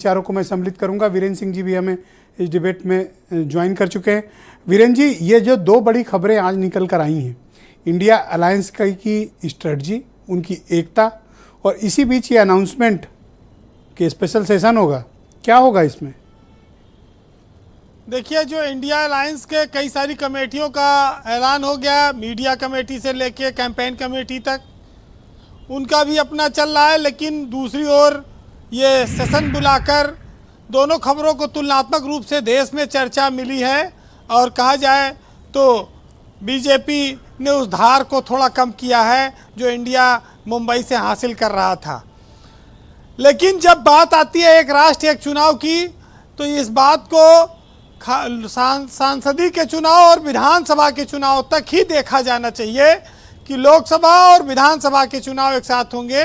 चारों को मैं सम्मिलित करूंगा। वीरेंद्र सिंह जी भी हमें इस डिबेट में ज्वाइन कर चुके हैं। वीरेंद्र जी, ये जो दो बड़ी खबरें आज निकल कर आई हैं, इंडिया अलायंस की स्ट्रेटजी, उनकी एकता, और इसी बीच ये अनाउंसमेंट कि स्पेशल सेशन होगा, क्या होगा इसमें? देखिए, जो इंडिया अलायंस के कई सारी कमेटियों का ऐलान हो गया, मीडिया कमेटी से लेके कैंपेन कमेटी तक, उनका भी अपना चल रहा है। लेकिन दूसरी ओर ये सेशन बुलाकर दोनों खबरों को तुलनात्मक रूप से देश में चर्चा मिली है, और कहा जाए तो बीजेपी ने उस धार को थोड़ा कम किया है जो इंडिया मुंबई से हासिल कर रहा था। लेकिन जब बात आती है एक राष्ट्र एक चुनाव की, तो इस बात को सांसदीय के चुनाव और विधानसभा के चुनाव तक ही देखा जाना चाहिए कि लोकसभा और विधानसभा के चुनाव एक साथ होंगे।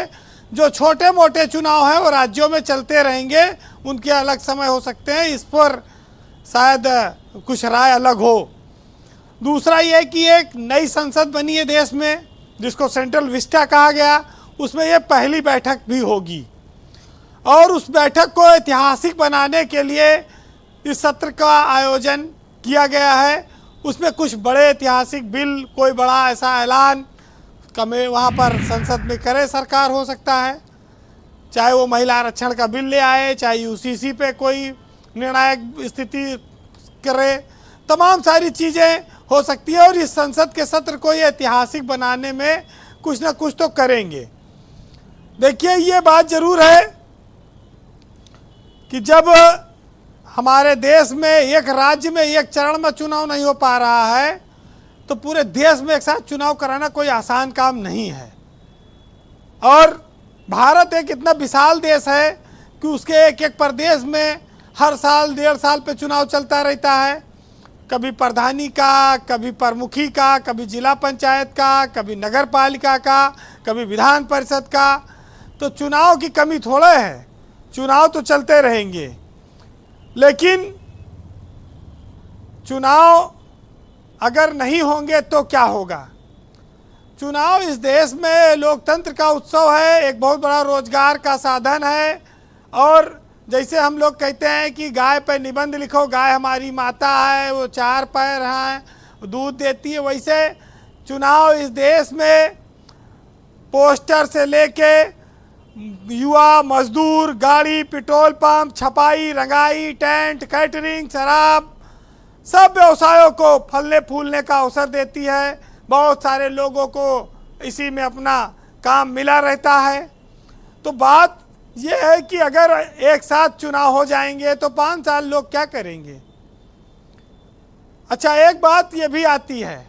जो छोटे मोटे चुनाव हैं वो राज्यों में चलते रहेंगे, उनके अलग समय हो सकते हैं, इस पर शायद कुछ राय अलग हो। दूसरा ये कि एक नई संसद बनी है देश में, जिसको सेंट्रल विस्टा कहा गया, उसमें ये पहली बैठक भी होगी, और उस बैठक को ऐतिहासिक बनाने के लिए इस सत्र का आयोजन किया गया है। उसमें कुछ बड़े ऐतिहासिक बिल, कोई बड़ा ऐसा ऐलान वहाँ पर संसद में करे सरकार, हो सकता है, चाहे वो महिला आरक्षण का बिल ले आए, चाहे यूसीसी पे कोई निर्णायक स्थिति करे, तमाम सारी चीज़ें हो सकती है। और इस संसद के सत्र को ये ऐतिहासिक बनाने में कुछ ना कुछ तो करेंगे। देखिए, ये बात जरूर है कि जब हमारे देश में एक राज्य में एक चरण में चुनाव नहीं हो पा रहा है, तो पूरे देश में एक साथ चुनाव कराना कोई आसान काम नहीं है। और भारत एक इतना विशाल देश है कि उसके एक एक प्रदेश में हर साल 1.5 साल पे चुनाव चलता रहता है, कभी प्रधानी का, कभी प्रमुखी का, कभी जिला पंचायत का, कभी नगर पालिका का, कभी विधान परिषद का। तो चुनाव की कमी थोड़ा है, चुनाव तो चलते रहेंगे। लेकिन चुनाव अगर नहीं होंगे तो क्या होगा? चुनाव इस देश में लोकतंत्र का उत्सव है, एक बहुत बड़ा रोजगार का साधन है। और जैसे हम लोग कहते हैं कि गाय पे निबंध लिखो, गाय हमारी माता है, वो 4 पैर हैं, दूध देती है, वैसे चुनाव इस देश में पोस्टर से लेके युवा, मजदूर, गाड़ी, पेट्रोल पंप, छपाई, रंगाई, टेंट, कैटरिंग, शराब, सब व्यवसायों को फलने फूलने का अवसर देती है। बहुत सारे लोगों को इसी में अपना काम मिला रहता है। तो बात यह है कि अगर एक साथ चुनाव हो जाएंगे तो 5 साल लोग क्या करेंगे? अच्छा, एक बात ये भी आती है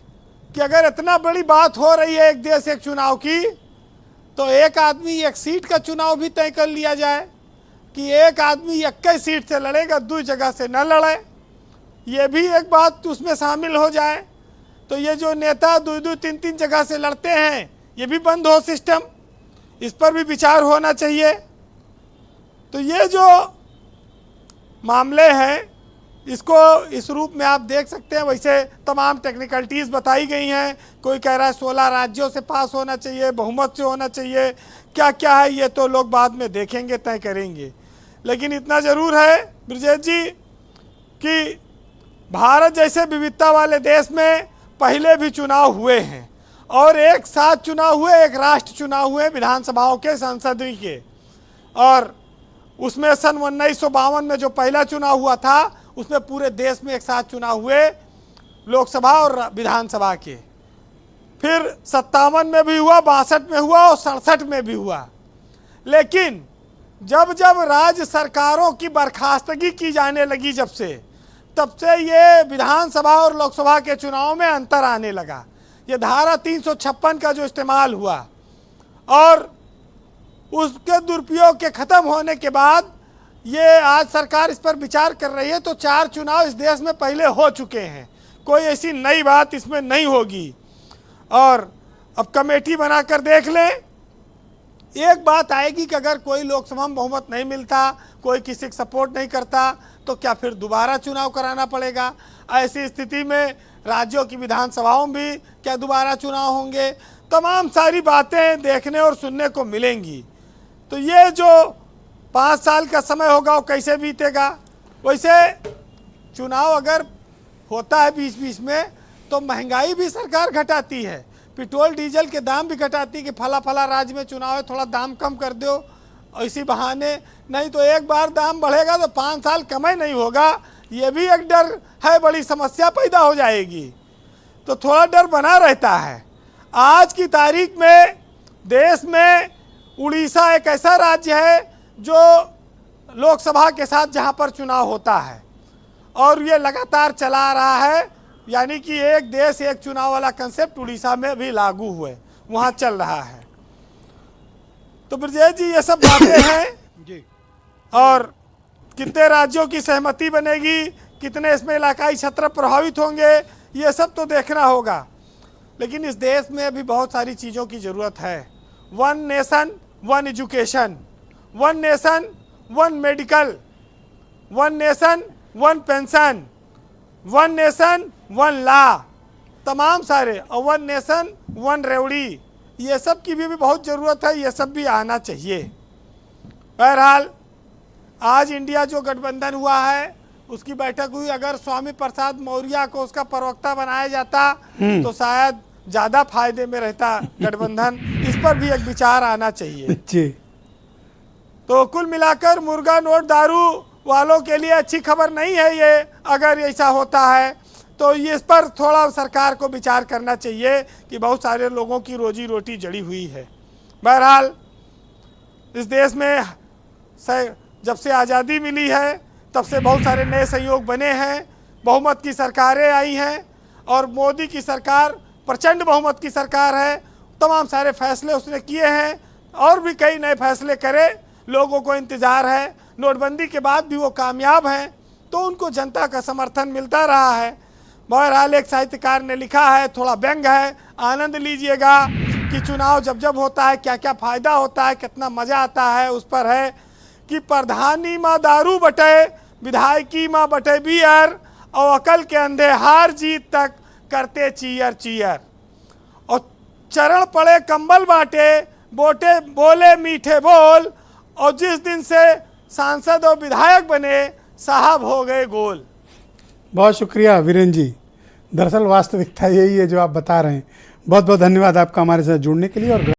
कि अगर इतना बड़ी बात हो रही है एक देश एक चुनाव की, तो एक आदमी एक सीट का चुनाव भी तय कर लिया जाए कि एक आदमी 21 सीट से लड़ेगा, 2 जगह से न लड़े, ये भी एक बात उसमें शामिल हो जाए। तो ये जो नेता 2-2, 3-3 जगह से लड़ते हैं, ये भी बंद हो सिस्टम, इस पर भी विचार होना चाहिए। तो ये जो मामले हैं, इसको इस रूप में आप देख सकते हैं। वैसे तमाम टेक्निकलिटीज़ बताई गई हैं। कोई कह रहा है 16 राज्यों से पास होना चाहिए, बहुमत से होना चाहिए, क्या क्या है ये तो लोग बाद में देखेंगे, तय करेंगे। लेकिन इतना ज़रूर है ब्रजेश जी कि भारत जैसे विविधता वाले देश में पहले भी चुनाव हुए हैं, और एक साथ चुनाव हुए, एक राष्ट्र चुनाव हुए विधानसभाओं के, संसदीय के। और उसमें सन 1952 में जो पहला चुनाव हुआ था, उसमें पूरे देश में एक साथ चुनाव हुए, लोकसभा और विधानसभा के। फिर 57 में भी हुआ, 62 में हुआ और 67 में भी हुआ। लेकिन जब जब राज्य सरकारों की बर्खास्तगी की जाने लगी, तब से ये विधानसभा और लोकसभा के चुनाव में अंतर आने लगा। ये धारा 356 का जो इस्तेमाल हुआ, और उसके दुरुपयोग के ख़त्म होने के बाद ये आज सरकार इस पर विचार कर रही है। तो 4 चुनाव इस देश में पहले हो चुके हैं, कोई ऐसी नई बात इसमें नहीं होगी। और अब कमेटी बनाकर देख लें, एक बात आएगी कि अगर कोई लोकसभा में बहुमत नहीं मिलता, कोई किसी का सपोर्ट नहीं करता, तो क्या फिर दोबारा चुनाव कराना पड़ेगा? ऐसी स्थिति में राज्यों की विधानसभाओं में भी क्या दोबारा चुनाव होंगे? तमाम सारी बातें देखने और सुनने को मिलेंगी। तो ये जो 5 साल का समय होगा वो कैसे बीतेगा। वैसे चुनाव अगर होता है बीच बीच में तो महंगाई भी सरकार घटाती है, पेट्रोल डीजल के दाम भी घटाती है कि फला फला राज्य में चुनाव है थोड़ा दाम कम कर दो, इसी बहाने। नहीं तो एक बार दाम बढ़ेगा तो 5 साल कमाई नहीं होगा, ये भी एक डर है, बड़ी समस्या पैदा हो जाएगी। तो थोड़ा डर बना रहता है। आज की तारीख में देश में उड़ीसा एक ऐसा राज्य है जो लोकसभा के साथ जहां पर चुनाव होता है और ये लगातार चला रहा है, यानी कि एक देश एक चुनाव वाला कंसेप्ट उड़ीसा में भी लागू हुए, वहां चल रहा है। तो ब्रजेश जी ये सब बातें हैं जी। और कितने राज्यों की सहमति बनेगी, कितने इसमें इलाकाई क्षेत्र प्रभावित होंगे, ये सब तो देखना होगा। लेकिन इस देश में अभी बहुत सारी चीज़ों की ज़रूरत है। 1 nation 1 education, 1 nation 1 medical, 1 nation 1 pension, 1 nation 1 law, तमाम सारे, और 1 नेशन 1 रेवड़ी, ये सब की भी बहुत ज़रूरत है, ये सब भी आना चाहिए। बहरहाल आज इंडिया जो गठबंधन हुआ है उसकी बैठक हुई, अगर स्वामी प्रसाद मौर्य को उसका प्रवक्ता बनाया जाता तो शायद ज़्यादा फायदे में रहता गठबंधन। इस पर भी एक विचार आना चाहिए जी। तो कुल मिलाकर मुर्गा नोट दारू वालों के लिए अच्छी खबर नहीं है ये। अगर ऐसा होता है तो इस पर थोड़ा सरकार को विचार करना चाहिए कि बहुत सारे लोगों की रोजी रोटी जड़ी हुई है। बहरहाल इस देश में जब से आज़ादी मिली है तब से बहुत सारे नए सहयोग बने हैं, बहुमत की सरकारें आई हैं और मोदी की सरकार प्रचंड बहुमत की सरकार है। तमाम सारे फैसले उसने किए हैं और भी कई नए फैसले करे, लोगों को इंतज़ार है। नोटबंदी के बाद भी वो कामयाब हैं तो उनको जनता का समर्थन मिलता रहा है। बहरहाल एक साहित्यकार ने लिखा है, थोड़ा व्यंग है, आनंद लीजिएगा कि चुनाव जब जब होता है क्या क्या फ़ायदा होता है, कितना मज़ा आता है। उस पर है कि प्रधानी माँ दारू बटे, विधायकी माँ बटे बियर, और अकल के अंधे हार जीत तक करते चीयर चीयर, और चरण पड़े कंबल बांटे, बोटे बोले मीठे बोल, और जिस दिन से सांसद और विधायक बने साहब हो गए गोल। बहुत शुक्रिया वीरेंद्र जी। दरअसल वास्तविकता यही है जो आप बता रहे हैं। बहुत बहुत धन्यवाद आपका हमारे साथ जुड़ने के लिए। और